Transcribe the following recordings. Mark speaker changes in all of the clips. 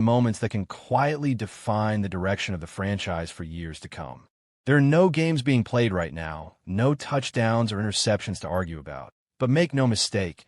Speaker 1: moments that can quietly define the direction of the franchise for years to come. There are no games being played right now, no touchdowns or interceptions to argue about. But make no mistake,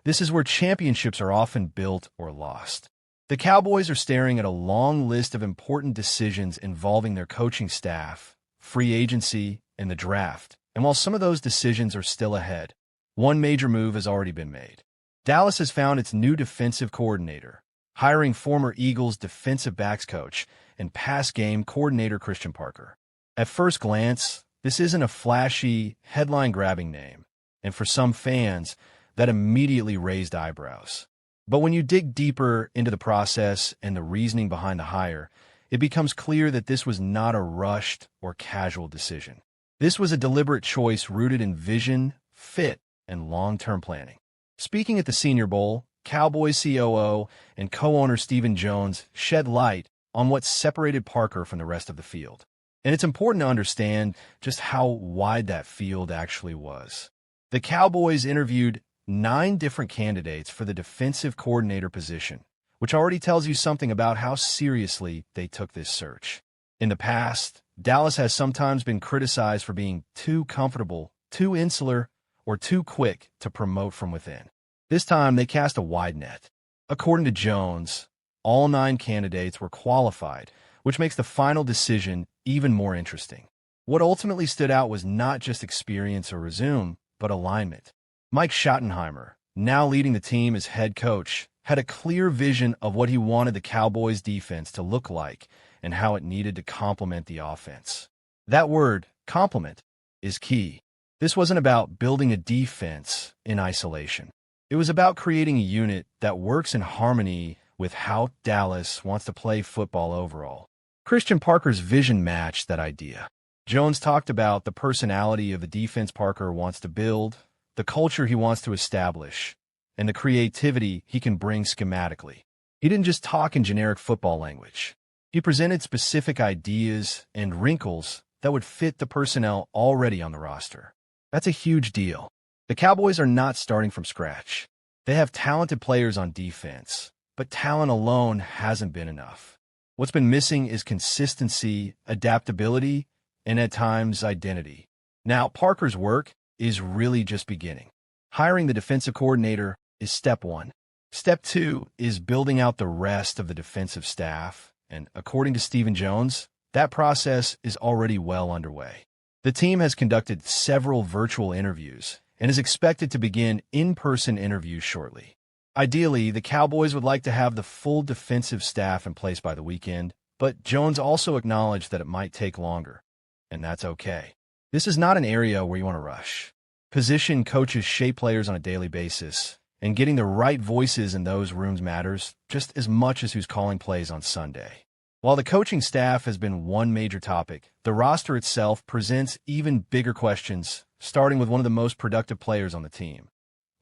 Speaker 1: this is where championships are often built or lost. The Cowboys are staring at a long list of important decisions involving their coaching staff, free agency, and the draft. And while some of those decisions are still ahead, one major move has already been made. Dallas has found its new defensive coordinator, hiring former Eagles defensive backs coach and pass game coordinator Christian Parker. At first glance, this isn't a flashy, headline-grabbing name, and for some fans, that immediately raised eyebrows. But when you dig deeper into the process and the reasoning behind the hire, it becomes clear that this was not a rushed or casual decision. This was a deliberate choice rooted in vision, fit, and long-term planning. Speaking at the Senior Bowl, Cowboys COO and co-owner Stephen Jones shed light on what separated Parker from the rest of the field. And it's important to understand just how wide that field actually was. The Cowboys interviewed 9 different candidates for the defensive coordinator position, which already tells you something about how seriously they took this search. In the past, Dallas has sometimes been criticized for being too comfortable, too insular, or too quick to promote from within. This time, they cast a wide net. According to Jones, all 9 candidates were qualified, which makes the final decision even more interesting. What ultimately stood out was not just experience or resume, but alignment. Mike Schottenheimer, now leading the team as head coach, had a clear vision of what he wanted the Cowboys' defense to look like and how it needed to complement the offense. That word, complement, is key. This wasn't about building a defense in isolation. It was about creating a unit that works in harmony with how Dallas wants to play football overall. Christian Parker's vision matched that idea. Jones talked about the personality of the defense Parker wants to build, the culture he wants to establish, and the creativity he can bring schematically. He didn't just talk in generic football language. He presented specific ideas and wrinkles that would fit the personnel already on the roster. That's a huge deal. The Cowboys are not starting from scratch. They have talented players on defense, but talent alone hasn't been enough. What's been missing is consistency, adaptability, and at times identity. Now, Parker's work is really just beginning. Hiring the defensive coordinator is step 1. Step 2 is building out the rest of the defensive staff, and according to Stephen Jones, that process is already well underway. The team has conducted several virtual interviews and is expected to begin in-person interviews shortly. Ideally, the Cowboys would like to have the full defensive staff in place by the weekend, but Jones also acknowledged that it might take longer, and that's okay. This is not an area where you want to rush. Position coaches shape players on a daily basis, and getting the right voices in those rooms matters just as much as who's calling plays on Sunday. While the coaching staff has been one major topic, the roster itself presents even bigger questions, starting with one of the most productive players on the team,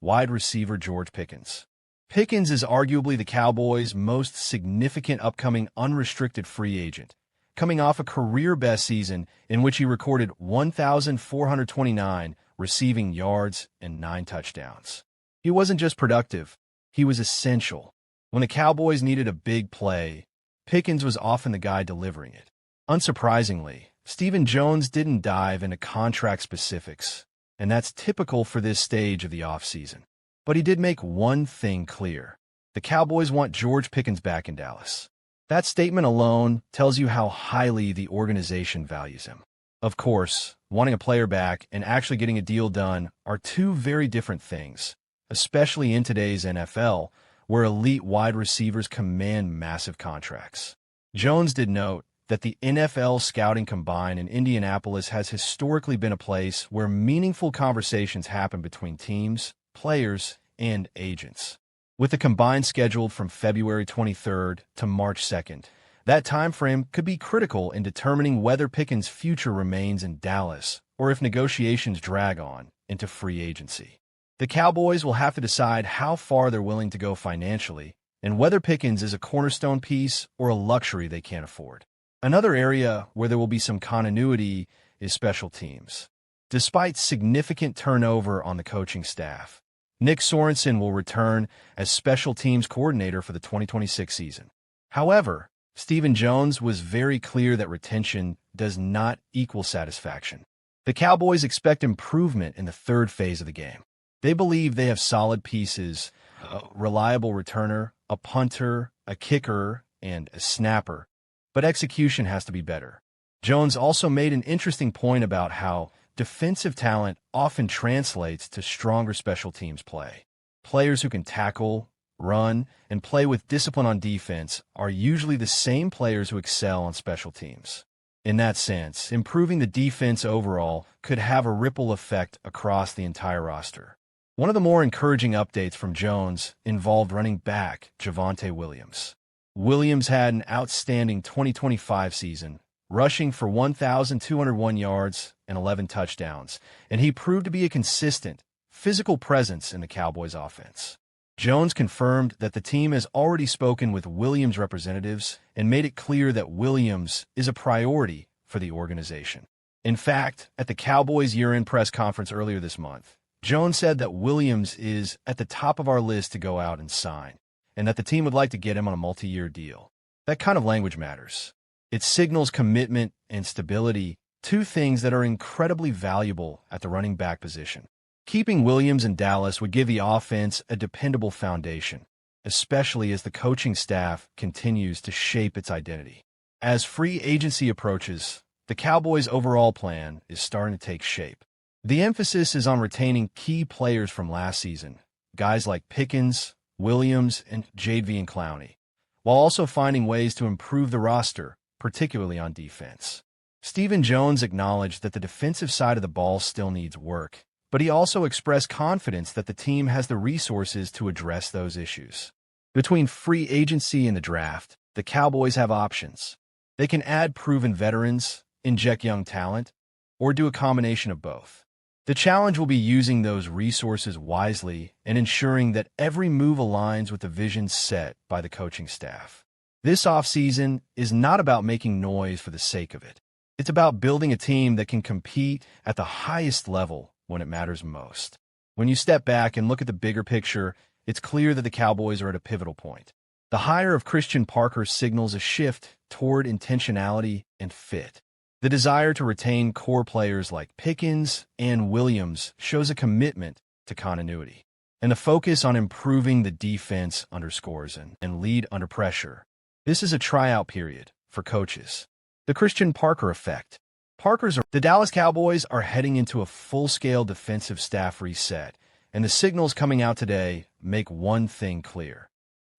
Speaker 1: wide receiver George Pickens. Pickens is arguably the Cowboys' most significant upcoming unrestricted free agent, coming off a career-best season in which he recorded 1,429 receiving yards and 9 touchdowns. He wasn't just productive, he was essential. When the Cowboys needed a big play, Pickens was often the guy delivering it. Unsurprisingly, Stephen Jones didn't dive into contract specifics, and that's typical for this stage of the offseason. But he did make one thing clear. The Cowboys want George Pickens back in Dallas. That statement alone tells you how highly the organization values him. Of course, wanting a player back and actually getting a deal done are two very different things, especially in today's NFL, where elite wide receivers command massive contracts. Jones did note that the NFL scouting combine in Indianapolis has historically been a place where meaningful conversations happen between teams, players, and agents. With the combine scheduled from February 23rd to March 2nd, that time frame could be critical in determining whether Pickens' future remains in Dallas or if negotiations drag on into free agency. The Cowboys will have to decide how far they're willing to go financially and whether Pickens is a cornerstone piece or a luxury they can't afford. Another area where there will be some continuity is special teams. Despite significant turnover on the coaching staff, Nick Sorensen will return as special teams coordinator for the 2026 season. However, Stephen Jones was very clear that retention does not equal satisfaction. The Cowboys expect improvement in the third phase of the game. They believe they have solid pieces, a reliable returner, a punter, a kicker, and a snapper, but execution has to be better. Jones also made an interesting point about how defensive talent often translates to stronger special teams play. Players who can tackle, run, and play with discipline on defense are usually the same players who excel on special teams. In that sense, improving the defense overall could have a ripple effect across the entire roster. One of the more encouraging updates from Jones involved running back Javonte Williams. Williams had an outstanding 2025 season, rushing for 1,201 yards and 11 touchdowns, and he proved to be a consistent, physical presence in the Cowboys' offense. Jones confirmed that the team has already spoken with Williams' representatives and made it clear that Williams is a priority for the organization. In fact, at the Cowboys' year-end press conference earlier this month, Jones said that Williams is at the top of our list to go out and sign, and that the team would like to get him on a multi-year deal. That kind of language matters. It signals commitment and stability, two things that are incredibly valuable at the running back position. Keeping Williams in Dallas would give the offense a dependable foundation, especially as the coaching staff continues to shape its identity. As free agency approaches, the Cowboys' overall plan is starting to take shape. The emphasis is on retaining key players from last season, guys like Pickens, Williams, and Jadeveon Clowney, while also finding ways to improve the roster, particularly on defense. Stephen Jones acknowledged that the defensive side of the ball still needs work, but he also expressed confidence that the team has the resources to address those issues. Between free agency and the draft, the Cowboys have options. They can add proven veterans, inject young talent, or do a combination of both. The challenge will be using those resources wisely and ensuring that every move aligns with the vision set by the coaching staff. This offseason is not about making noise for the sake of it. It's about building a team that can compete at the highest level when it matters most. When you step back and look at the bigger picture, it's clear that the Cowboys are at a pivotal point. The hire of Christian Parker signals a shift toward intentionality and fit. The desire to retain core players like Pickens and Williams shows a commitment to continuity. And the focus on improving the defense underscores and lead under pressure. This is a tryout period for coaches. The Christian Parker effect. The Dallas Cowboys are heading into a full-scale defensive staff reset, and the signals coming out today make one thing clear.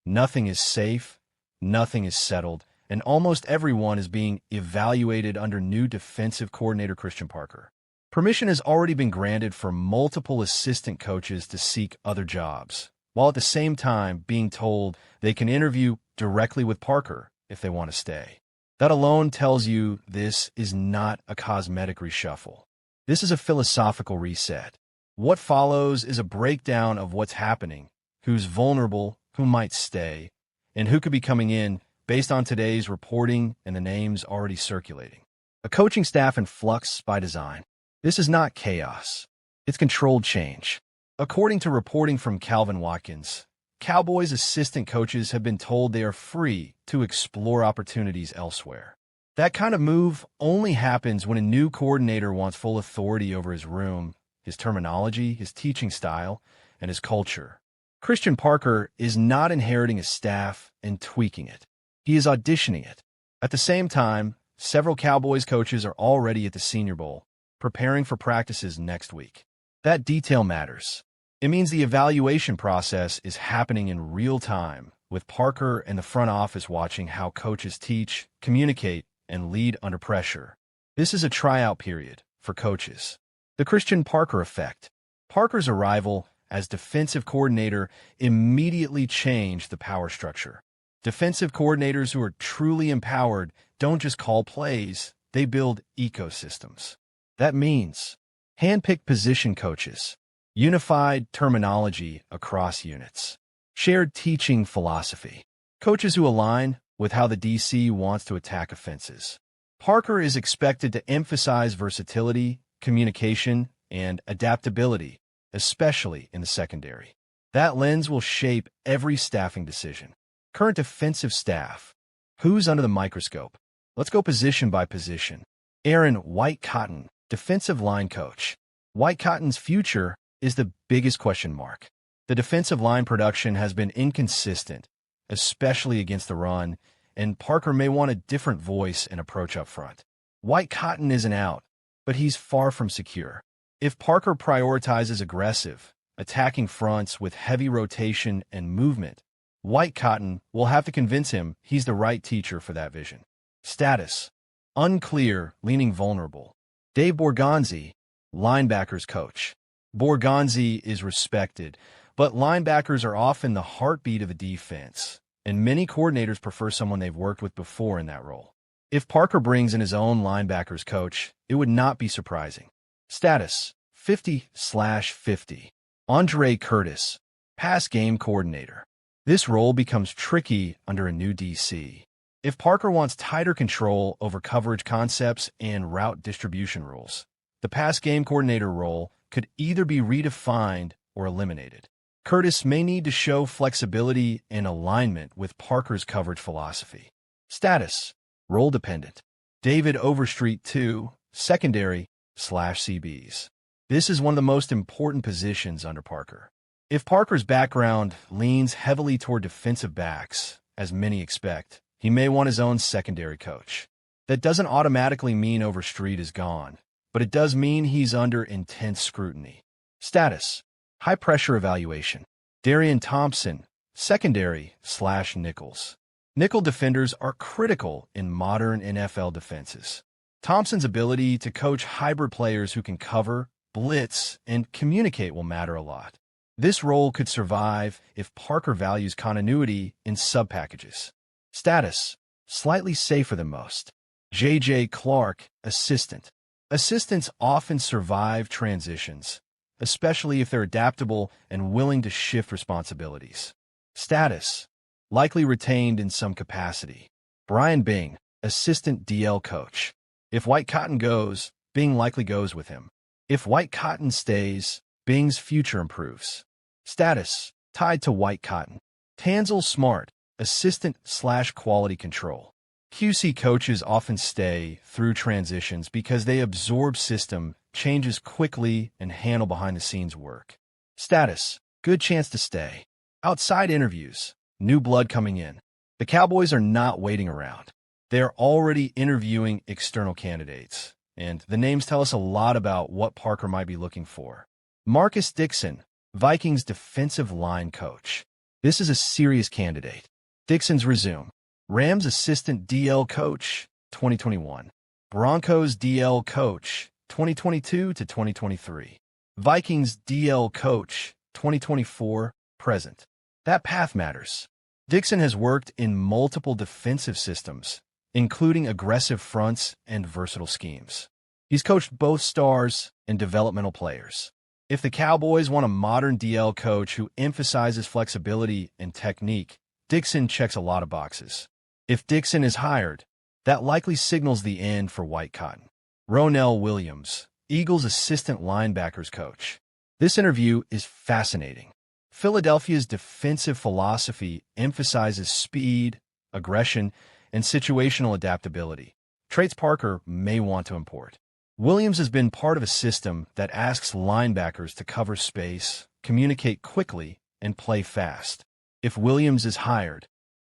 Speaker 1: Nothing is safe, nothing is settled, and almost everyone is being evaluated under new defensive coordinator Christian Parker. Permission has already been granted for multiple assistant coaches to seek other jobs, while at the same time being told they can interview directly with Parker if they want to stay. That alone tells you this is not a cosmetic reshuffle. This is a philosophical reset. What follows is a breakdown of what's happening, who's vulnerable, who might stay, and who could be coming in based on today's reporting and the names already circulating. A coaching staff in flux by design. This is not chaos. It's controlled change. According to reporting from Calvin Watkins, Cowboys assistant coaches have been told they are free to explore opportunities elsewhere. That kind of move only happens when a new coordinator wants full authority over his room, his terminology, his teaching style, and his culture. Christian Parker is not inheriting a staff and tweaking it. He is auditioning it. At the same time, several Cowboys coaches are already at the Senior Bowl, preparing for practices next week. That detail matters. It means the evaluation process is happening in real time, with Parker and the front office watching how coaches teach, communicate, and lead under pressure. This is a tryout period for coaches. The Christian Parker effect. Parker's arrival as defensive coordinator immediately changed the power structure. Defensive coordinators who are truly empowered don't just call plays, they build ecosystems. That means handpicked position coaches, unified terminology across units, shared teaching philosophy, coaches who align with how the DC wants to attack offenses. Parker is expected to emphasize versatility, communication, and adaptability, especially in the secondary. That lens will shape every staffing decision. Current defensive staff. Who's under the microscope? Let's go position by position. Aaron White Cotton, defensive line coach. White Cotton's future is the biggest question mark. The defensive line production has been inconsistent, especially against the run, and Parker may want a different voice and approach up front. White Cotton isn't out, but he's far from secure. If Parker prioritizes aggressive, attacking fronts with heavy rotation and movement, White Cotton will have to convince him he's the right teacher for that vision. Status: unclear, leaning vulnerable. Dave Borgonzi, linebackers coach. Borgonzi is respected, but linebackers are often the heartbeat of a defense, and many coordinators prefer someone they've worked with before in that role. If Parker brings in his own linebackers coach, it would not be surprising. Status: 50/50. Andre Curtis, pass game coordinator. This role becomes tricky under a new DC. If Parker wants tighter control over coverage concepts and route distribution rules, the pass game coordinator role could either be redefined or eliminated. Curtis may need to show flexibility and alignment with Parker's coverage philosophy. Status: role dependent. David Overstreet II, secondary/CBs. This is one of the most important positions under Parker. If Parker's background leans heavily toward defensive backs, as many expect, he may want his own secondary coach. That doesn't automatically mean Overstreet is gone, but it does mean he's under intense scrutiny. Status: high-pressure evaluation. Darian Thompson, secondary/nickels. Nickel defenders are critical in modern NFL defenses. Thompson's ability to coach hybrid players who can cover, blitz, and communicate will matter a lot. This role could survive if Parker values continuity in sub-packages. Status: slightly safer than most. J.J. Clark, assistant. Assistants often survive transitions, especially if they're adaptable and willing to shift responsibilities. Status: likely retained in some capacity. Brian Bing, assistant DL coach. If White Cotton goes, Bing likely goes with him. If White Cotton stays, Bing's future improves. Status: tied to White Cotton. Tanzel Smart, assistant/quality control. QC coaches often stay through transitions because they absorb system changes quickly and handle behind-the-scenes work. Status: good chance to stay. Outside interviews, new blood coming in. The Cowboys are not waiting around. They're already interviewing external candidates, and the names tell us a lot about what Parker might be looking for. Marcus Dixon, Vikings defensive line coach. This is a serious candidate. Dixon's resume. Rams assistant DL coach, 2021. Broncos DL coach, 2022 to 2023. Vikings DL coach, 2024, present. That path matters. Dixon has worked in multiple defensive systems, including aggressive fronts and versatile schemes. He's coached both stars and developmental players. If the Cowboys want a modern DL coach who emphasizes flexibility and technique, Dixon checks a lot of boxes. If Dixon is hired, that likely signals the end for White Cotton. Ronell Williams, Eagles assistant linebackers coach. This interview is fascinating. Philadelphia's defensive philosophy emphasizes speed, aggression, and situational adaptability, traits Parker may want to import. Williams has been part of a system that asks linebackers to cover space, communicate quickly, and play fast. If Williams is hired,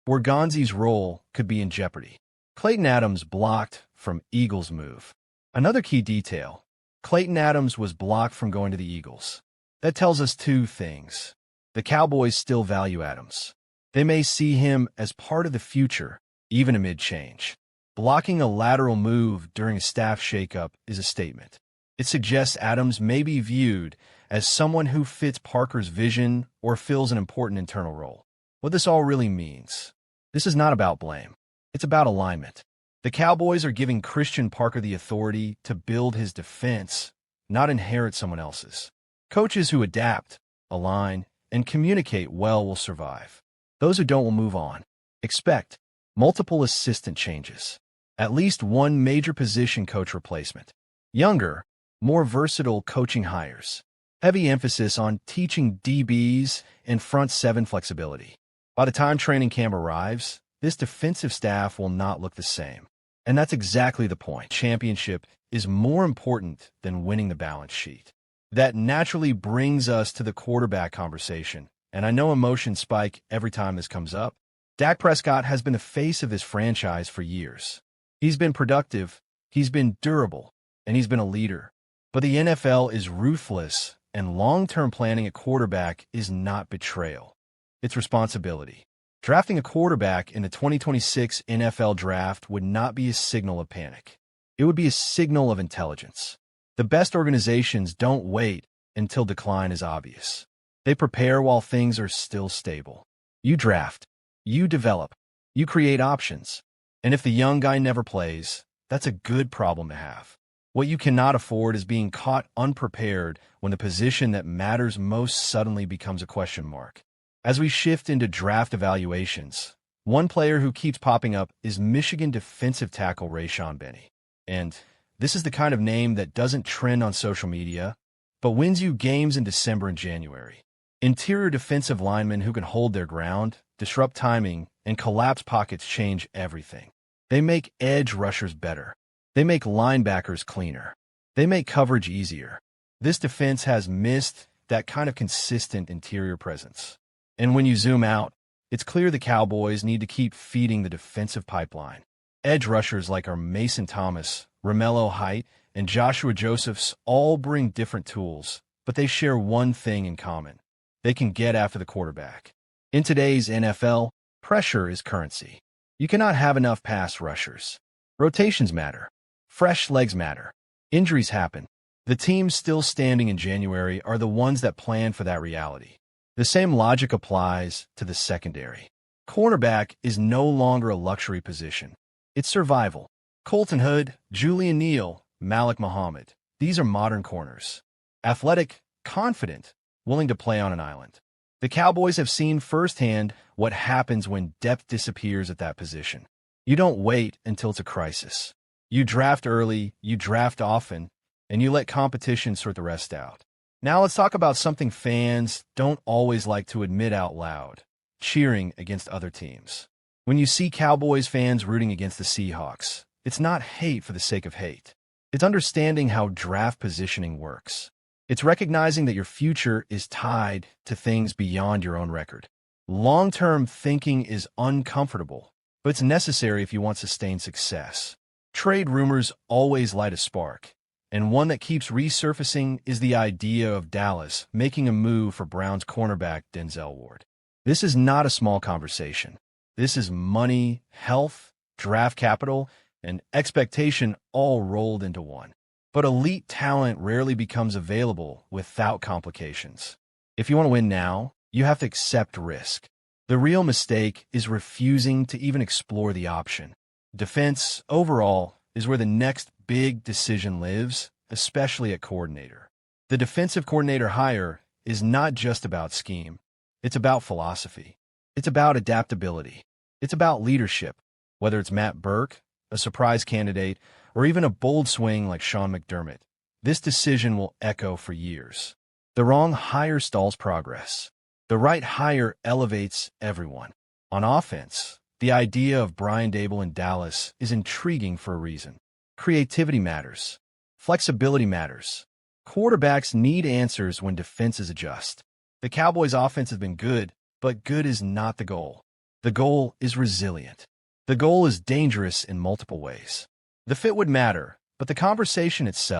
Speaker 1: Borgonzi's role could be in jeopardy. Clayton Adams blocked from Eagles move. Another key detail: Clayton Adams was blocked from going to the Eagles. That tells us two things. The Cowboys still value Adams. They may see him as part of the future, even amid change. Blocking a lateral move during a staff shakeup is a statement. It suggests Adams may be viewed as someone who fits Parker's vision or fills an important internal role. What this all really means: this is not about blame. It's about alignment. The Cowboys are giving Christian Parker the authority to build his defense, not inherit someone else's. Coaches who adapt, align, and communicate well will survive. Those who don't will move on. Expect multiple assistant changes. At least one major position coach replacement. Younger, more versatile coaching hires. Heavy emphasis on teaching DBs and front seven flexibility. By the time training camp arrives, this defensive staff will not look the same. And that's exactly the point. Championship is more important than winning the balance sheet. That naturally brings us to the quarterback conversation. And I know emotions spike every time this comes up. Dak Prescott has been the face of this franchise for years. He's been productive, he's been durable, and he's been a leader. But the NFL is ruthless, and long-term planning at quarterback is not betrayal. It's responsibility. Drafting a quarterback in the 2026 NFL Draft would not be a signal of panic. It would be a signal of intelligence. The best organizations don't wait until decline is obvious. They prepare while things are still stable. You draft, you develop, you create options. And if the young guy never plays, that's a good problem to have. What you cannot afford is being caught unprepared when the position that matters most suddenly becomes a question mark. As we shift into draft evaluations, one player who keeps popping up is Michigan defensive tackle Rayshon Benny. And this is the kind of name that doesn't trend on social media, but wins you games in December and January. Interior defensive linemen who can hold their ground, disrupt timing, and collapse pockets change everything. They make edge rushers better. They make linebackers cleaner. They make coverage easier. This defense has missed that kind of consistent interior presence. And when you zoom out, it's clear the Cowboys need to keep feeding the defensive pipeline. Edge rushers like our Mason Thomas, Romello Height, and Joshua Josephs all bring different tools, but they share one thing in common. They can get after the quarterback. In today's NFL, pressure is currency. You cannot have enough pass rushers. Rotations matter. Fresh legs matter. Injuries happen. The teams still standing in January are the ones that plan for that reality. The same logic applies to the secondary. Cornerback is no longer a luxury position. It's survival. Colton Hood, Julian Neal, Malik Muhammad. These are modern corners. Athletic, confident, willing to play on an island. The Cowboys have seen firsthand what happens when depth disappears at that position. You don't wait until it's a crisis. You draft early, you draft often, and you let competition sort the rest out. Now let's talk about something fans don't always like to admit out loud: cheering against other teams. When you see Cowboys fans rooting against the Seahawks, it's not hate for the sake of hate. It's understanding how draft positioning works. It's recognizing that your future is tied to things beyond your own record. Long-term thinking is uncomfortable, but it's necessary if you want sustained success. Trade rumors always light a spark, and one that keeps resurfacing is the idea of Dallas making a move for Browns cornerback Denzel Ward. This is not a small conversation. This is money, health, draft capital, and expectation all rolled into one. But elite talent rarely becomes available without complications. If you want to win now, you have to accept risk. The real mistake is refusing to even explore the option. Defense, overall, is where the next big decision lives, especially at coordinator. The defensive coordinator hire is not just about scheme. It's about philosophy. It's about adaptability. It's about leadership, whether it's Matt Burke, a surprise candidate, or even a bold swing like Sean McDermott. This decision will echo for years. The wrong hire stalls progress. The right hire elevates everyone. On offense, the idea of Brian Daboll in Dallas is intriguing for a reason. Creativity matters. Flexibility matters. Quarterbacks need answers when defenses adjust. The Cowboys' offense has been good, but good is not the goal. The goal is resilient. The goal is dangerous in multiple ways. The fit would matter, but the conversation itself